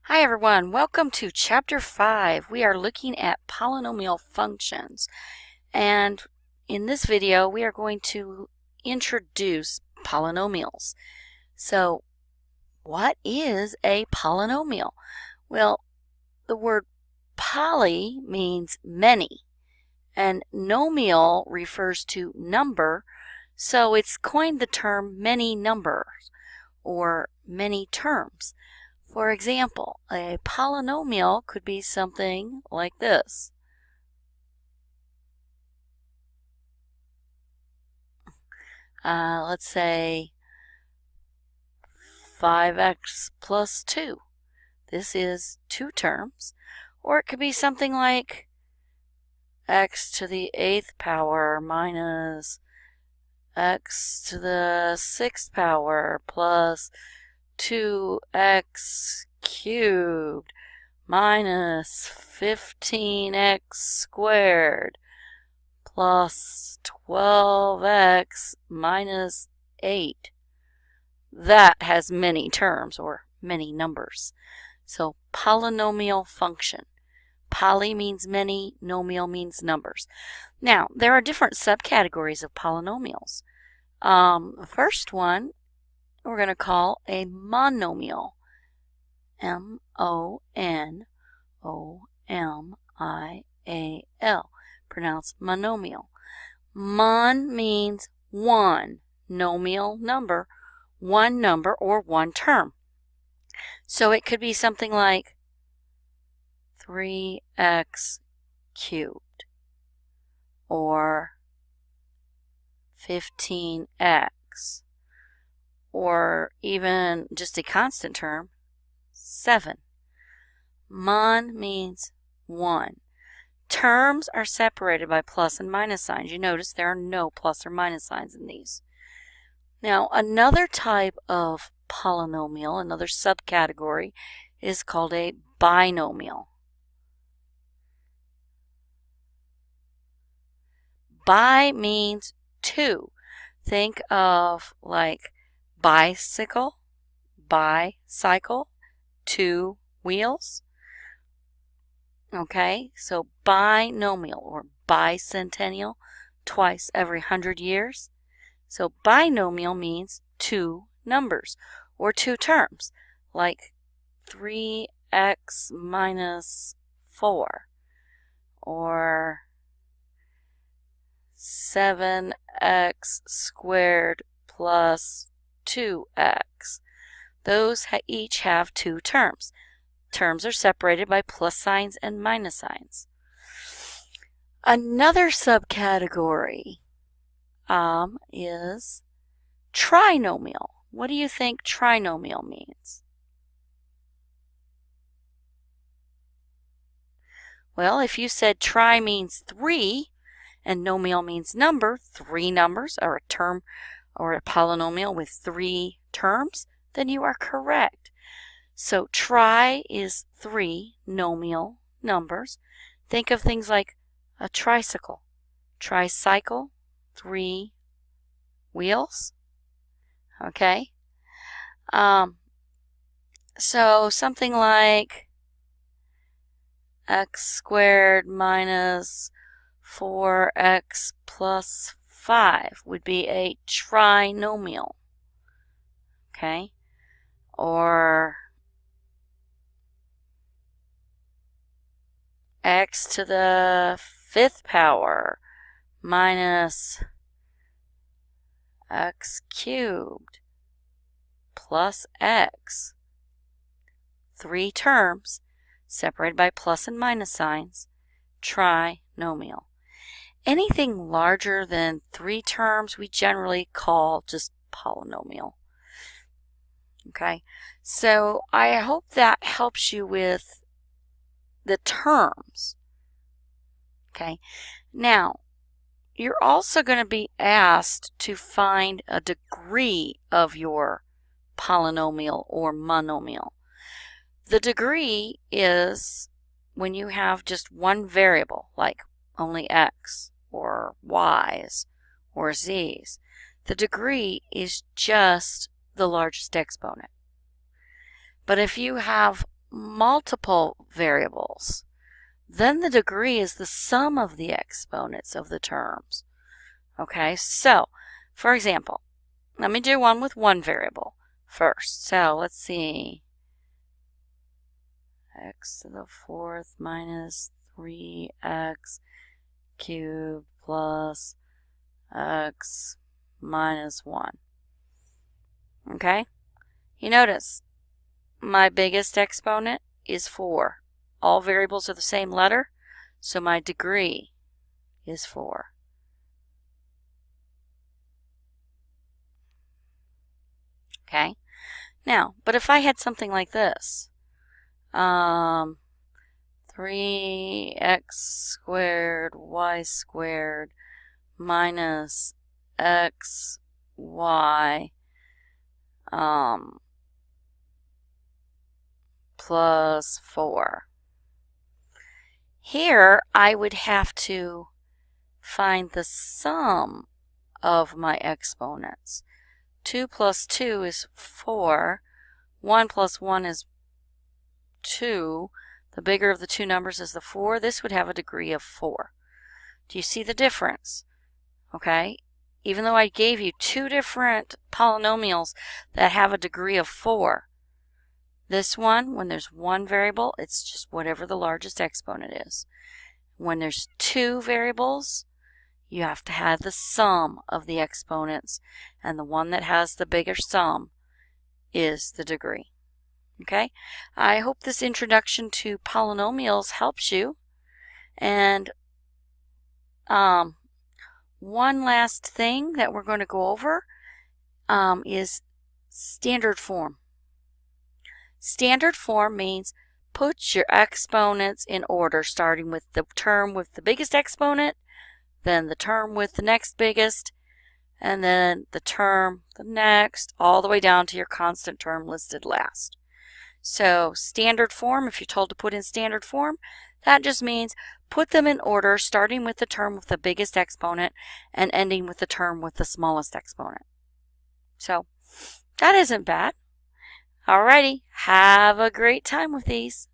Hi everyone, welcome to Chapter 5. We are looking at polynomial functions, and in this video we are going to introduce polynomials. So what is a polynomial? Well, the word poly means many, and nomial refers to number, so it's coined the term many numbers or many terms. For example, a polynomial could be something like this. Let's say 5x plus 2. This is two terms. Or it could be something like x to the 8th power minus x to the 6th power plus 2x cubed minus 15x squared plus 12x minus 8. That has many terms or many numbers. So polynomial function. Poly means many, nomial means numbers. Now, there are different subcategories of polynomials. The first one we're going to call a monomial. M-O-N-O-M-I-A-L. Pronounced monomial. Mon means one. Nomial, number. One number or one term. So it could be something like 3x cubed or 15x, or even just a constant term, 7. Mon means 1. Terms are separated by plus and minus signs. You notice there are no plus or minus signs in these. Now, another type of polynomial, another subcategory, is called a binomial. Bi means two. Think of like bicycle, two wheels. Okay, so binomial or bicentennial, twice every 100 years. So binomial means two numbers or two terms, like 3x minus 4 or 7x squared plus 2x. Those each have two terms. Terms are separated by plus signs and minus signs. Another subcategory is trinomial. What do you think trinomial means? Well, if you said tri means 3 and nomial means number, 3 numbers, or a term or a polynomial with 3 terms, then you are correct. So tri is 3 nomial numbers. Think of things like a tricycle. Tricycle, 3 wheels. Okay. So something like x squared minus 4x plus 5 would be a trinomial. Okay. Or x to the 5th power minus x cubed plus x. 3 terms separated by plus and minus signs, trinomial. Anything larger than 3 terms we generally call just polynomial. Okay, so I hope that helps you with the terms. Okay, now you're also going to be asked to find a degree of your polynomial or monomial. The degree is when you have just one variable, like only x or y's or z's. The degree is just the largest exponent. But if you have multiple variables, then the degree is the sum of the exponents of the terms. Okay, so for example, let me do one with one variable first. So let's see. X to the fourth minus 3x cubed plus x minus 1. Okay, you notice my biggest exponent is 4. All variables are the same letter, so my degree is 4. Okay, now, but if I had something like this, 3x squared y squared minus xy plus 4. Here I would have to find the sum of my exponents. 2 plus 2 is 4. 1 plus 1 is 2. The bigger of the two numbers is the 4. This would have a degree of 4. Do you see the difference? Okay, even though I gave you two different polynomials that have a degree of 4, this one, when there's one variable, it's just whatever the largest exponent is. When there's two variables, you have to have the sum of the exponents, and the one that has the bigger sum is the degree. Okay, I hope this introduction to polynomials helps you. And one last thing that we're going to go over is standard form. Standard form means put your exponents in order, starting with the term with the biggest exponent, then the term with the next biggest, and then the term, the next, all the way down to your constant term listed last. So standard form, if you're told to put in standard form, that just means put them in order, starting with the term with the biggest exponent and ending with the term with the smallest exponent. So that isn't bad. Alrighty, have a great time with these.